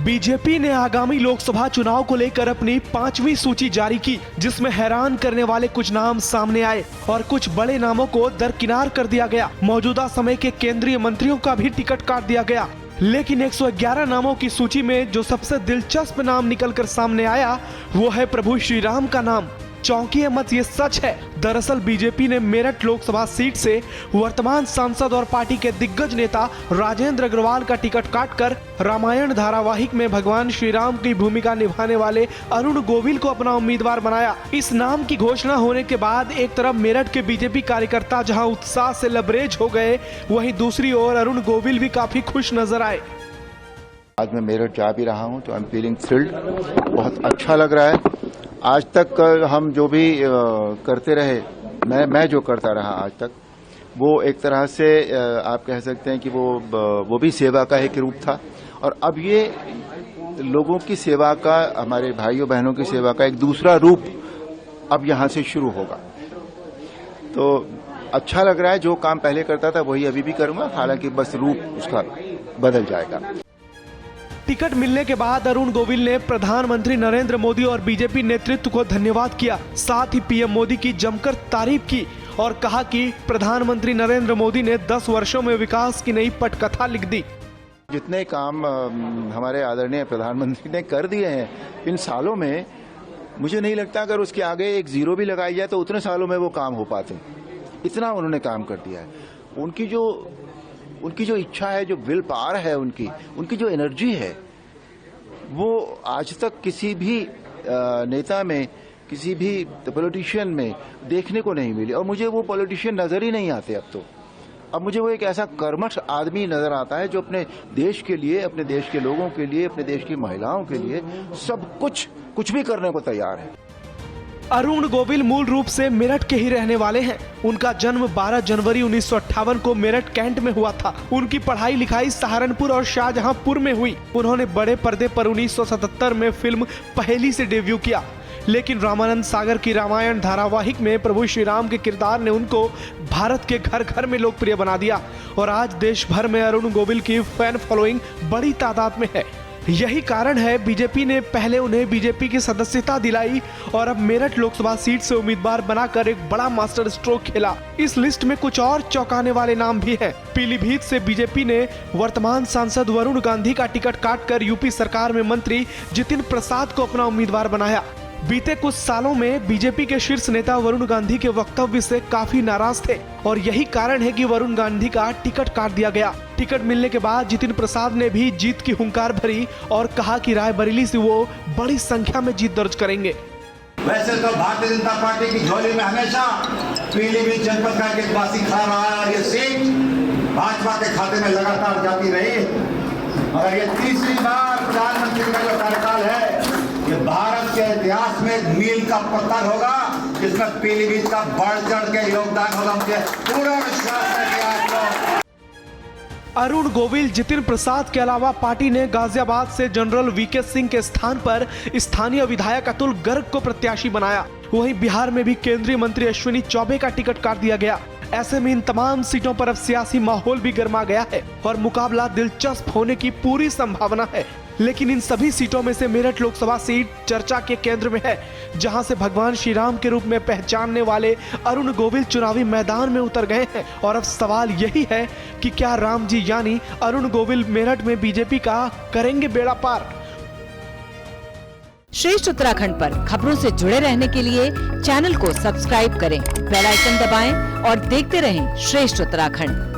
BJP ने आगामी लोकसभा चुनाव को लेकर अपनी 5वीं सूची जारी की, जिसमें हैरान करने वाले कुछ नाम सामने आए और कुछ बड़े नामों को दरकिनार कर दिया गया। मौजूदा समय के केंद्रीय मंत्रियों का भी टिकट काट दिया गया। लेकिन 111 नामों की सूची में जो सबसे दिलचस्प नाम निकलकर सामने आया वो है प्रभु श्री राम का नाम। चौंकिए मत, ये सच है। दरअसल बीजेपी ने मेरठ लोकसभा सीट से वर्तमान सांसद और पार्टी के दिग्गज नेता राजेंद्र अग्रवाल का टिकट काटकर रामायण धारावाहिक में भगवान श्री राम की भूमिका निभाने वाले अरुण गोविल को अपना उम्मीदवार बनाया। इस नाम की घोषणा होने के बाद एक तरफ मेरठ के बीजेपी कार्यकर्ता जहां उत्साह से लबरेज हो गए, वहीं दूसरी ओर अरुण गोविल भी काफी खुश नजर आए। आज मैं मेरठ जा भी रहा हूं तो आई एम फीलिंग थ्रिल्ड, बहुत अच्छा लग रहा है। आज तक हम जो भी करते रहे, मैं जो करता रहा आज तक, वो एक तरह से आप कह सकते हैं कि वो भी सेवा का एक रूप था। और अब ये लोगों की सेवा का, हमारे भाइयों बहनों की सेवा का एक दूसरा रूप अब यहां से शुरू होगा। तो अच्छा लग रहा है। जो काम पहले करता था वही अभी भी करूंगा, हालांकि बस रूप उसका बदल जाएगा। टिकट मिलने के बाद अरुण गोविल ने प्रधानमंत्री नरेंद्र मोदी और बीजेपी नेतृत्व को धन्यवाद किया। साथ ही पीएम मोदी की जमकर तारीफ की और कहा कि प्रधानमंत्री नरेंद्र मोदी ने 10 वर्षों में विकास की नई पटकथा लिख दी। जितने काम हमारे आदरणीय प्रधानमंत्री ने कर दिए हैं इन सालों में, मुझे नहीं लगता अगर उसके आगे एक जीरो भी लगाई जाए तो उतने सालों में वो काम हो पाते। इतना उन्होंने काम कर दिया है। उनकी जो इच्छा है, जो विल पावर है, उनकी जो एनर्जी है, वो आज तक किसी भी नेता में, किसी भी पॉलिटिशियन में देखने को नहीं मिली। और मुझे वो पॉलिटिशियन नजर ही नहीं आते अब मुझे वो एक ऐसा कर्मठ आदमी नजर आता है जो अपने देश के लिए, अपने देश के लोगों के लिए, अपने देश की महिलाओं के लिए सब कुछ भी करने को तैयार है। अरुण गोविल मूल रूप से मेरठ के ही रहने वाले हैं। उनका जन्म 12 जनवरी 1958 को मेरठ कैंट में हुआ था। उनकी पढ़ाई लिखाई सहारनपुर और शाहजहांपुर में हुई। उन्होंने बड़े पर्दे पर 1977 में फिल्म पहेली से डेब्यू किया, लेकिन रामानंद सागर की रामायण धारावाहिक में प्रभु श्री राम के किरदार ने उनको भारत के घर घर में लोकप्रिय बना दिया और आज देश भर में अरुण गोविल की फैन फॉलोइंग बड़ी तादाद में है। यही कारण है बीजेपी ने पहले उन्हें बीजेपी की सदस्यता दिलाई और अब मेरठ लोकसभा सीट से उम्मीदवार बनाकर एक बड़ा मास्टर स्ट्रोक खेला। इस लिस्ट में कुछ और चौंकाने वाले नाम भी हैं। पीलीभीत से बीजेपी ने वर्तमान सांसद वरुण गांधी का टिकट काटकर यूपी सरकार में मंत्री जितिन प्रसाद को अपना उम्मीदवार बनाया। बीते कुछ सालों में बीजेपी के शीर्ष नेता वरुण गांधी के वक्तव्य से काफी नाराज थे और यही कारण है कि वरुण गांधी का टिकट काट दिया गया। टिकट मिलने के बाद जितिन प्रसाद ने भी जीत की हुंकार भरी और कहा कि रायबरेली से वो बड़ी संख्या में जीत दर्ज करेंगे। वैसे तो भारतीय जनता पार्टी की झोली में हमेशा पीलीभीत जनपद का एक बासी खा रहा है और ये सीट भाजपा के खाते में लगातार जाती रही। मगर ये तीसरी बार प्रधानमंत्री का जो कार्यकाल है, ये भारत के इतिहास में एक मील का पत्थर होगा, जिसमें पीलीभीत का बढ़ चढ़ के योगदान होगा। मुझे पूरा विश्वास है कि आपको। अरुण गोविल, जितिन प्रसाद के अलावा पार्टी ने गाजियाबाद से जनरल वीके सिंह के स्थान पर स्थानीय विधायक अतुल गर्ग को प्रत्याशी बनाया। वहीं बिहार में भी केंद्रीय मंत्री अश्विनी चौबे का टिकट काट दिया गया। ऐसे में इन तमाम सीटों पर अब सियासी माहौल भी गर्मा गया है और मुकाबला दिलचस्प होने की पूरी संभावना है। लेकिन इन सभी सीटों में से मेरठ लोकसभा सीट चर्चा के केंद्र में है, जहां से भगवान श्री राम के रूप में पहचानने वाले अरुण गोविल चुनावी मैदान में उतर गए हैं। और अब सवाल यही है कि क्या राम जी यानी अरुण गोविल मेरठ में बीजेपी का करेंगे बेड़ा पार। श्रेष्ठ उत्तराखंड पर खबरों से जुड़े रहने के लिए चैनल को सब्सक्राइब करें, बेल आइकन दबाएं और देखते रहें श्रेष्ठ उत्तराखंड।